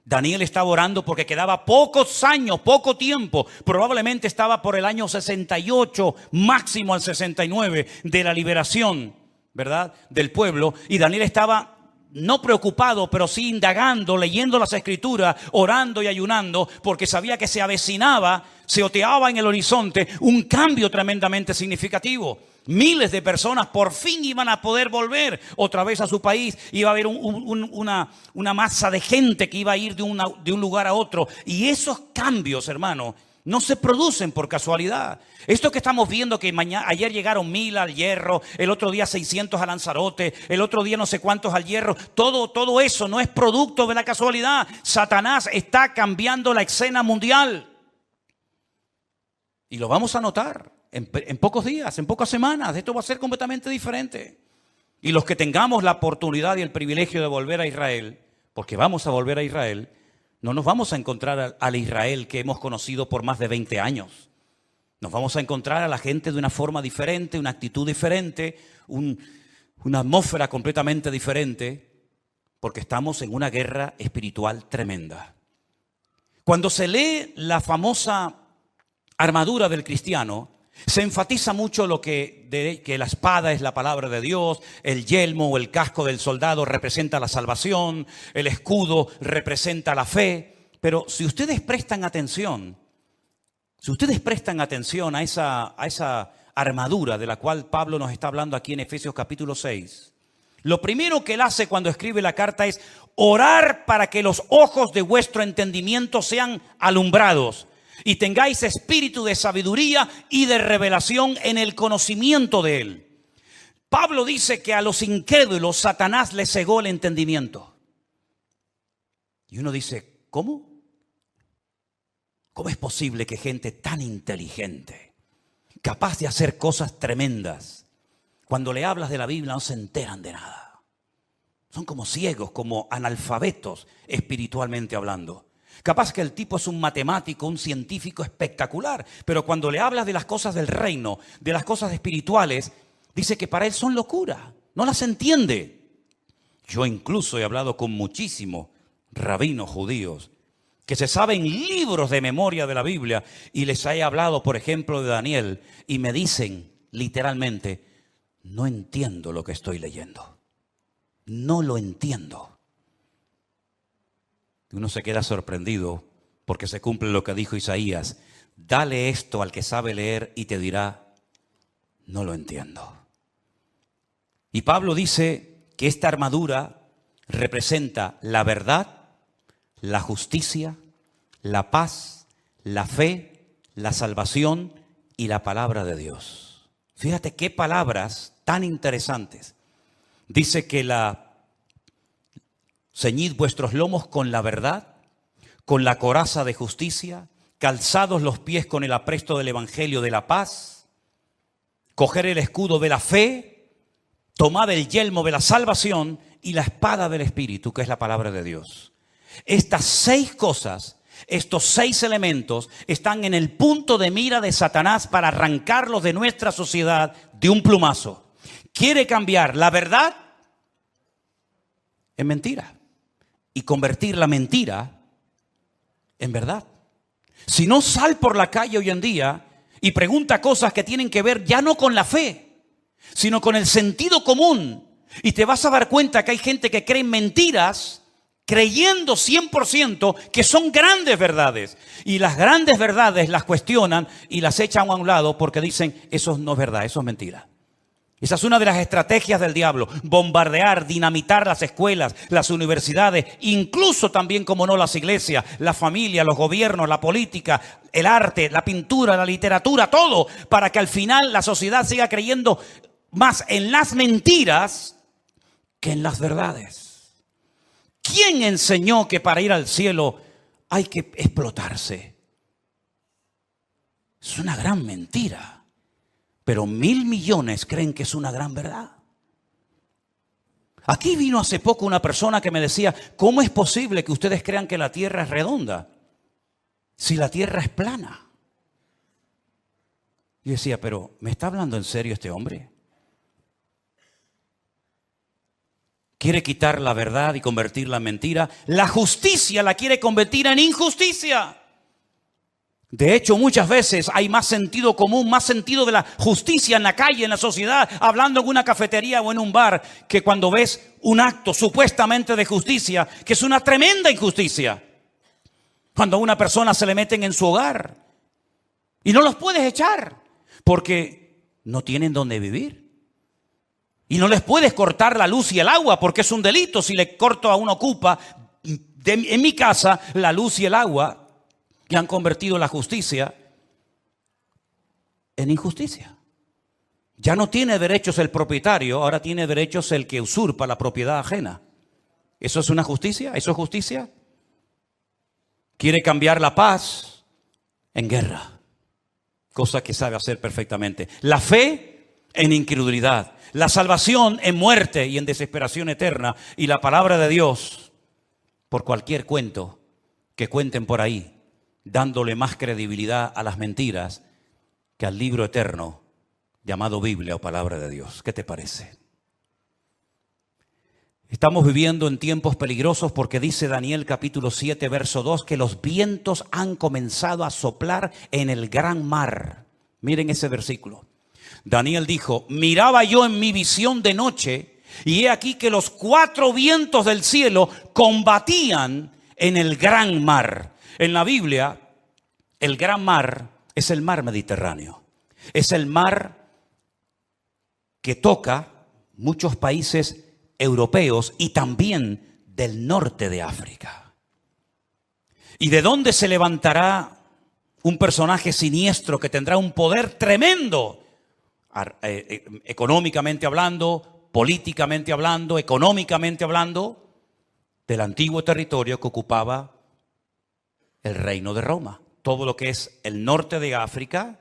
Daniel estaba orando porque quedaba pocos años, poco tiempo, probablemente estaba por el año 68, máximo al 69 de la liberación, ¿verdad?, del pueblo, y Daniel estaba no preocupado, pero sí indagando, leyendo las escrituras, orando y ayunando, porque sabía que se avecinaba, se oteaba en el horizonte un cambio tremendamente significativo. Miles de personas por fin iban a poder volver otra vez a su país. Iba a haber una masa de gente que iba a ir de un lugar a otro. Y esos cambios, hermano, no se producen por casualidad. Esto que estamos viendo, que ayer llegaron 1000 al Hierro, el otro día 600 a Lanzarote, el otro día no sé cuántos al Hierro, todo eso no es producto de la casualidad. Satanás está cambiando la escena mundial. Y lo vamos a notar en pocos días, en pocas semanas. Esto va a ser completamente diferente. Y los que tengamos la oportunidad y el privilegio de volver a Israel, porque vamos a volver a Israel, no nos vamos a encontrar al Israel que hemos conocido por más de 20 años. Nos vamos a encontrar a la gente de una forma diferente, una actitud diferente, una atmósfera completamente diferente, porque estamos en una guerra espiritual tremenda. Cuando se lee la famosa armadura del cristiano, se enfatiza mucho que la espada es la palabra de Dios, el yelmo o el casco del soldado representa la salvación, el escudo representa la fe. Pero si ustedes prestan atención a esa armadura de la cual Pablo nos está hablando aquí en Efesios capítulo 6, lo primero que él hace cuando escribe la carta es orar para que los ojos de vuestro entendimiento sean alumbrados y tengáis espíritu de sabiduría y de revelación en el conocimiento de Él. Pablo dice que a los incrédulos Satanás les cegó el entendimiento. Y uno dice, ¿cómo? ¿Cómo es posible que gente tan inteligente, capaz de hacer cosas tremendas, cuando le hablas de la Biblia no se enteran de nada? Son como ciegos, como analfabetos espiritualmente hablando. Capaz que el tipo es un matemático, un científico espectacular, pero cuando le hablas de las cosas del reino, de las cosas espirituales, dice que para él son locura, no las entiende. Yo incluso he hablado con muchísimos rabinos judíos que se saben libros de memoria de la Biblia y les he hablado, por ejemplo, de Daniel y me dicen literalmente, no entiendo lo que estoy leyendo, no lo entiendo. Uno se queda sorprendido porque se cumple lo que dijo Isaías. Dale esto al que sabe leer y te dirá, no lo entiendo. Y Pablo dice que esta armadura representa la verdad, la justicia, la paz, la fe, la salvación y la palabra de Dios. Fíjate qué palabras tan interesantes. Dice que ceñid vuestros lomos con la verdad, con la coraza de justicia, calzados los pies con el apresto del evangelio de la paz, coger el escudo de la fe, tomad el yelmo de la salvación y la espada del Espíritu, que es la palabra de Dios. Estas 6 cosas, estos 6 elementos están en el punto de mira de Satanás para arrancarlos de nuestra sociedad de un plumazo. Quiere cambiar la verdad en mentira y convertir la mentira en verdad. Si no, sal por la calle hoy en día y pregunta cosas que tienen que ver ya no con la fe, sino con el sentido común. Y te vas a dar cuenta que hay gente que cree en mentiras creyendo 100% que son grandes verdades. Y las grandes verdades las cuestionan y las echan a un lado porque dicen, eso no es verdad, eso es mentira. Esa es una de las estrategias del diablo, bombardear, dinamitar las escuelas, las universidades, incluso también, como no, las iglesias, la familia, los gobiernos, la política, el arte, la pintura, la literatura, todo, para que al final la sociedad siga creyendo más en las mentiras que en las verdades. ¿Quién enseñó que para ir al cielo hay que explotarse? Es una gran mentira. Pero 1.000 millones creen que es una gran verdad. Aquí vino hace poco una persona que me decía, ¿cómo es posible que ustedes crean que la tierra es redonda si la tierra es plana? Y decía, pero ¿me está hablando en serio este hombre? Quiere quitar la verdad y convertirla en mentira. La justicia la quiere convertir en injusticia. De hecho, muchas veces hay más sentido común, más sentido de la justicia en la calle, en la sociedad, hablando en una cafetería o en un bar, que cuando ves un acto supuestamente de justicia, que es una tremenda injusticia. Cuando a una persona se le meten en su hogar y no los puedes echar porque no tienen dónde vivir. Y no les puedes cortar la luz y el agua porque es un delito si le corto a un ocupa en mi casa la luz y el agua. Y han convertido la justicia en injusticia. Ya no tiene derechos el propietario, ahora tiene derechos el que usurpa la propiedad ajena. ¿Eso es una justicia? ¿Eso es justicia? Quiere cambiar la paz en guerra, cosa que sabe hacer perfectamente. La fe en incredulidad, la salvación en muerte y en desesperación eterna, y la palabra de Dios por cualquier cuento que cuenten por ahí, dándole más credibilidad a las mentiras que al libro eterno llamado Biblia o palabra de Dios. ¿Qué te parece? Estamos viviendo en tiempos peligrosos porque dice Daniel capítulo 7 verso 2 que los vientos han comenzado a soplar en el gran mar. Miren ese versículo. Daniel dijo, miraba yo en mi visión de noche y he aquí que los 4 vientos del cielo combatían en el gran mar. En la Biblia, el gran mar es el mar Mediterráneo. Es el mar que toca muchos países europeos y también del norte de África. ¿Y de dónde se levantará un personaje siniestro que tendrá un poder tremendo? Económicamente hablando, políticamente hablando, económicamente hablando, del antiguo territorio que ocupaba el reino de Roma. Todo lo que es el norte de África,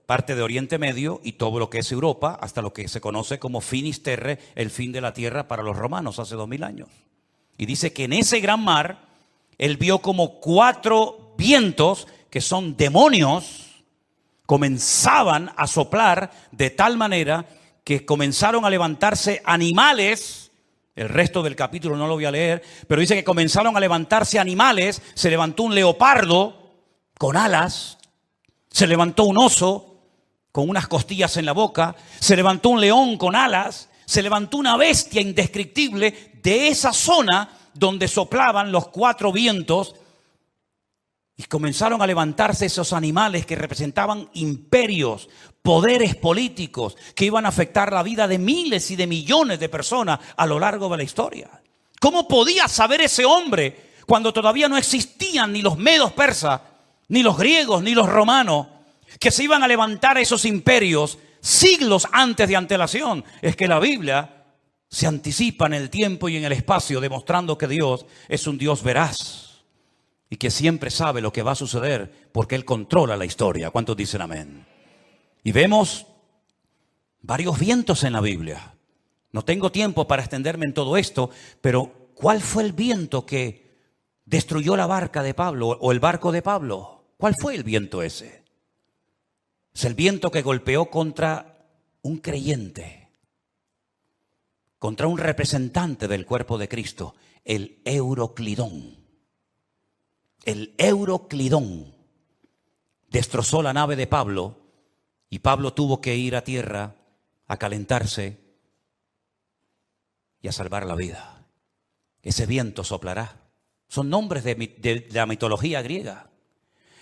parte de Oriente Medio y todo lo que es Europa, hasta lo que se conoce como Finisterre, el fin de la tierra para los romanos hace 2000 años. Y dice que en ese gran mar, él vio como 4 vientos, que son demonios, comenzaban a soplar de tal manera que comenzaron a levantarse animales. El resto del capítulo no lo voy a leer, pero dice que comenzaron a levantarse animales. Se levantó un leopardo con alas, se levantó un oso con unas costillas en la boca, se levantó un león con alas, se levantó una bestia indescriptible de esa zona donde soplaban los 4 vientos. Y comenzaron a levantarse esos animales que representaban imperios, poderes políticos que iban a afectar la vida de miles y de millones de personas a lo largo de la historia. ¿Cómo podía saber ese hombre cuando todavía no existían ni los medos persas, ni los griegos, ni los romanos, que se iban a levantar esos imperios siglos antes de antelación? Es que la Biblia se anticipa en el tiempo y en el espacio, demostrando que Dios es un Dios veraz y que siempre sabe lo que va a suceder porque Él controla la historia. ¿Cuántos dicen amén? Y vemos varios vientos en la Biblia. No tengo tiempo para extenderme en todo esto, pero ¿cuál fue el viento que destruyó la barca de Pablo o el barco de Pablo? ¿Cuál fue el viento ese? Es el viento que golpeó contra un creyente, contra un representante del cuerpo de Cristo, el Euroclidón. El Euroclidón destrozó la nave de Pablo y Pablo tuvo que ir a tierra a calentarse y a salvar la vida. ese viento soplará. Son nombres de la mitología griega.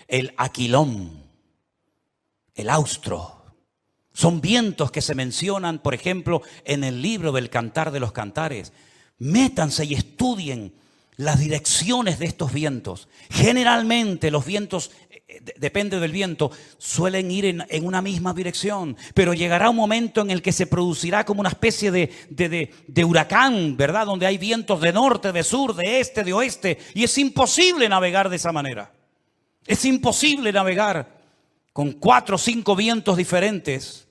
El aquilón, el austro. Son vientos que se mencionan, por ejemplo, en el libro del Cantar de los Cantares. Métanse y estudien las direcciones de estos vientos. Generalmente los vientos, depende del viento, suelen ir en una misma dirección. Pero llegará un momento en el que se producirá como una especie de huracán, ¿verdad? Donde hay vientos de norte, de sur, de este, de oeste. Y es imposible navegar de esa manera. Es imposible navegar con 4 o 5 vientos diferentes.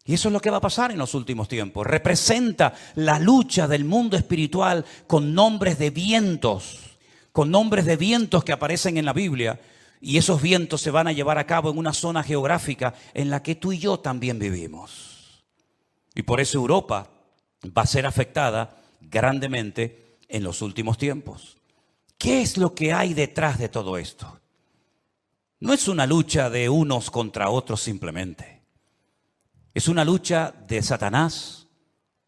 Y eso es lo que va a pasar en los últimos tiempos. Representa la lucha del mundo espiritual con nombres de vientos. Con nombres de vientos que aparecen en la Biblia. Y esos vientos se van a llevar a cabo en una zona geográfica en la que tú y yo también vivimos. Y por eso Europa va a ser afectada grandemente en los últimos tiempos. ¿Qué es lo que hay detrás de todo esto? No es una lucha de unos contra otros simplemente. Es una lucha de Satanás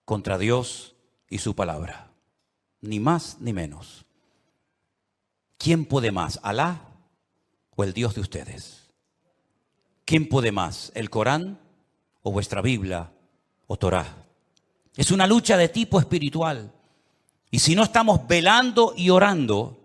contra Dios y su palabra. Ni más ni menos. ¿Quién puede más? ¿Alá o el Dios de ustedes? ¿Quién puede más? ¿El Corán o vuestra Biblia o Torá? Es una lucha de tipo espiritual. Y si no estamos velando y orando,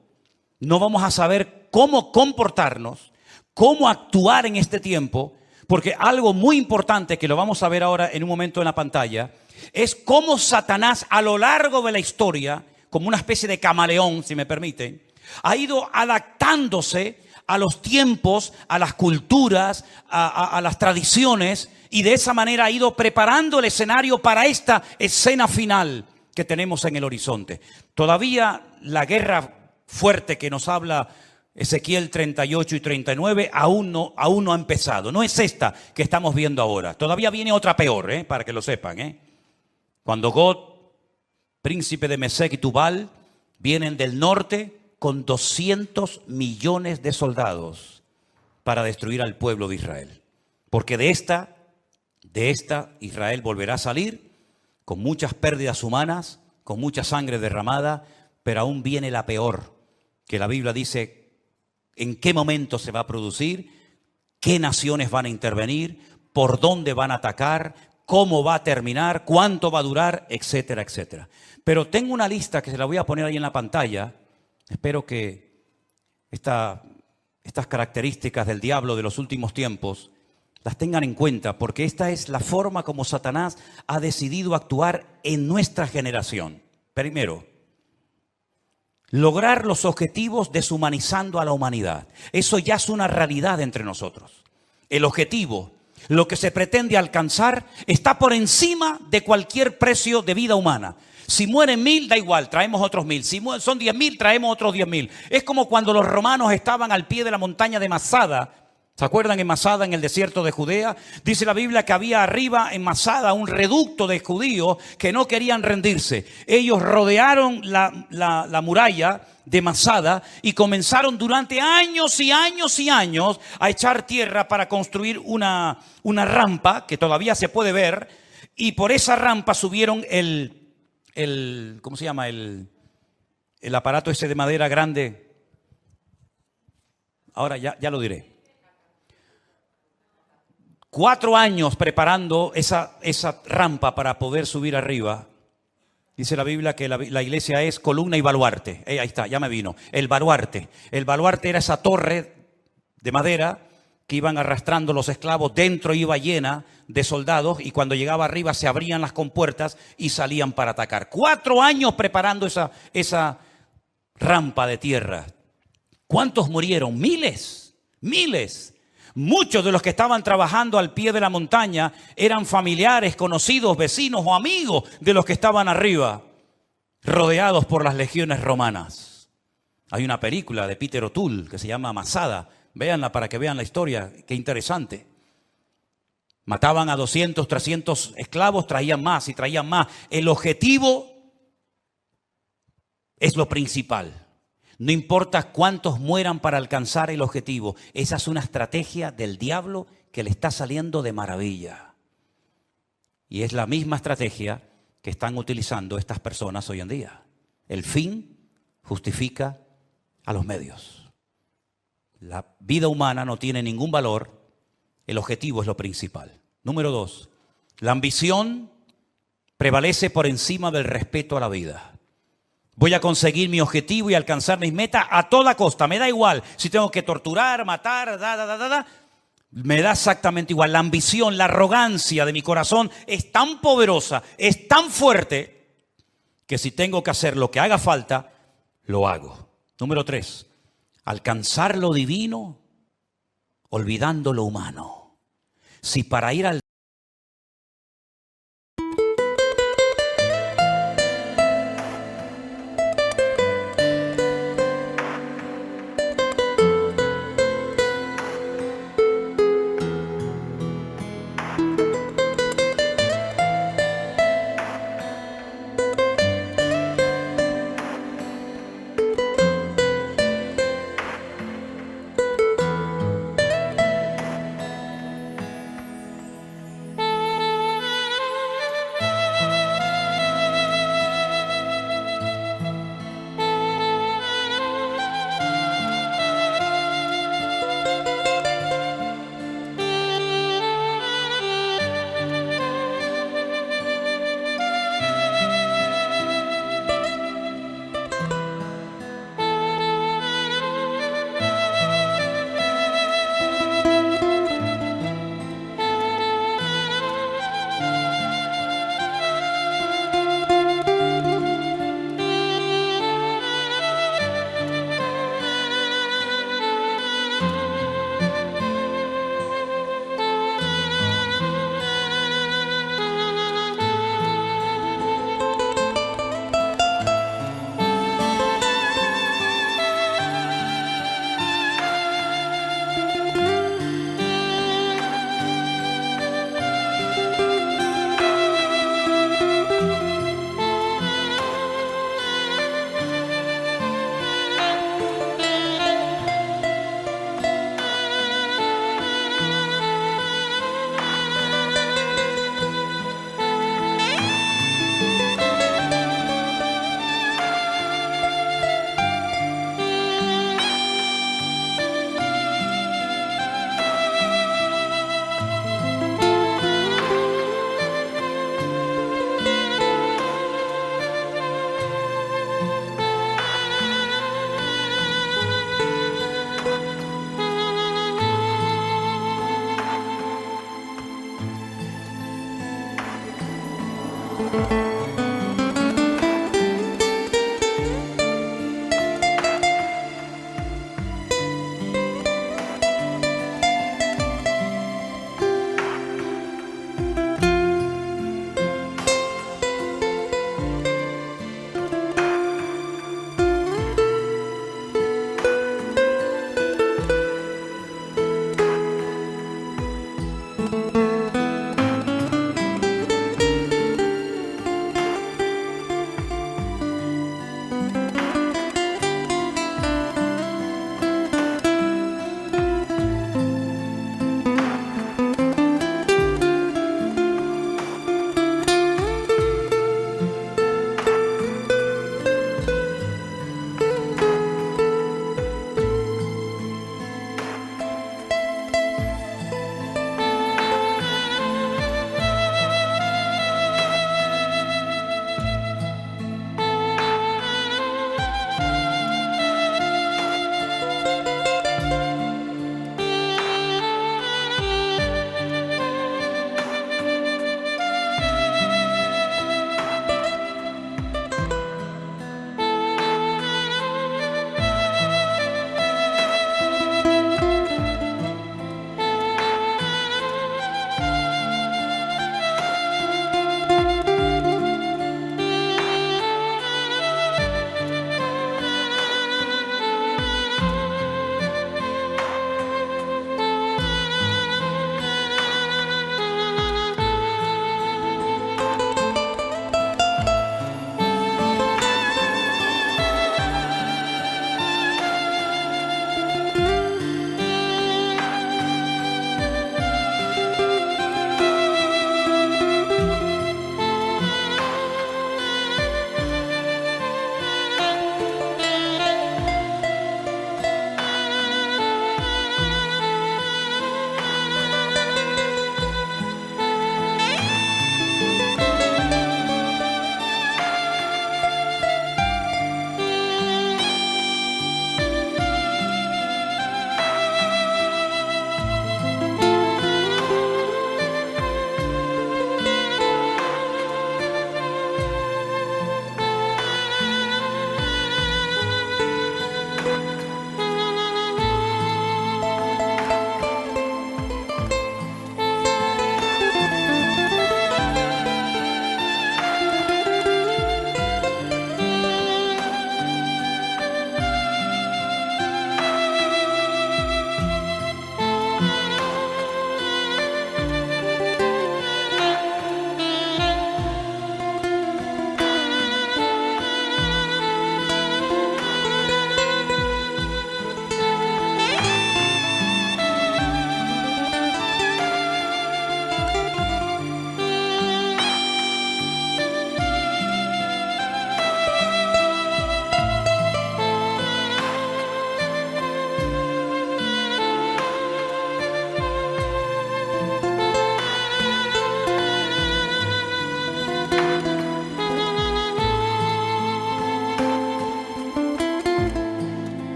no vamos a saber cómo comportarnos, cómo actuar en este tiempo. Porque algo muy importante que lo vamos a ver ahora en un momento en la pantalla es cómo Satanás a lo largo de la historia, como una especie de camaleón, si me permiten, ha ido adaptándose a los tiempos, a las culturas, a las tradiciones, y de esa manera ha ido preparando el escenario para esta escena final que tenemos en el horizonte. Todavía la guerra fuerte que nos habla Ezequiel 38 y 39 aún no ha empezado. No es esta que estamos viendo ahora. Todavía viene otra peor, para que lo sepan. Cuando Gog, príncipe de Mesec y Tubal, vienen del norte con 200 millones de soldados para destruir al pueblo de Israel. Porque de esta Israel volverá a salir con muchas pérdidas humanas, con mucha sangre derramada, pero aún viene la peor, que la Biblia dice en qué momento se va a producir, qué naciones van a intervenir, por dónde van a atacar, cómo va a terminar, cuánto va a durar, etcétera, etcétera. Pero tengo una lista que se la voy a poner ahí en la pantalla. Espero que estas características del diablo de los últimos tiempos las tengan en cuenta, porque esta es la forma como Satanás ha decidido actuar en nuestra generación. Primero, lograr los objetivos deshumanizando a la humanidad. Eso ya es una realidad entre nosotros. El objetivo, lo que se pretende alcanzar, está por encima de cualquier precio de vida humana. Si mueren 1000, da igual, traemos otros 1000. Si son 10.000, traemos otros 10.000. Es como cuando los romanos estaban al pie de la montaña de Masada. ¿Se acuerdan en Masada, en el desierto de Judea? Dice la Biblia que había arriba en Masada un reducto de judíos que no querían rendirse. Ellos rodearon la muralla de Masada y comenzaron durante años y años y años a echar tierra para construir una rampa que todavía se puede ver. Y por esa rampa subieron ¿cómo se llama? El aparato ese de madera grande. Ahora ya lo diré. 4 años preparando esa rampa para poder subir arriba. Dice la Biblia que la iglesia es columna y baluarte. Ahí está, ya me vino. El baluarte. El baluarte era esa torre de madera que iban arrastrando los esclavos. Dentro iba llena de soldados y cuando llegaba arriba se abrían las compuertas y salían para atacar. 4 años preparando esa rampa de tierra. ¿Cuántos murieron? Miles. Muchos de los que estaban trabajando al pie de la montaña eran familiares, conocidos, vecinos o amigos de los que estaban arriba, rodeados por las legiones romanas. Hay una película de Peter O'Toole que se llama Masada. Véanla para que vean la historia. Qué interesante. Mataban a 200, 300 esclavos, traían más y traían más. El objetivo es lo principal. No importa cuántos mueran para alcanzar el objetivo. Esa es una estrategia del diablo que le está saliendo de maravilla. Y es la misma estrategia que están utilizando estas personas hoy en día. El fin justifica a los medios. La vida humana no tiene ningún valor, el objetivo es lo principal. Número 2, la ambición prevalece por encima del respeto a la vida. Voy a conseguir mi objetivo y alcanzar mis metas a toda costa. Me da igual si tengo que torturar, matar, me da exactamente igual. La ambición, la arrogancia de mi corazón es tan poderosa, es tan fuerte, que si tengo que hacer lo que haga falta, lo hago. Número 3, alcanzar lo divino olvidando lo humano. Si para ir al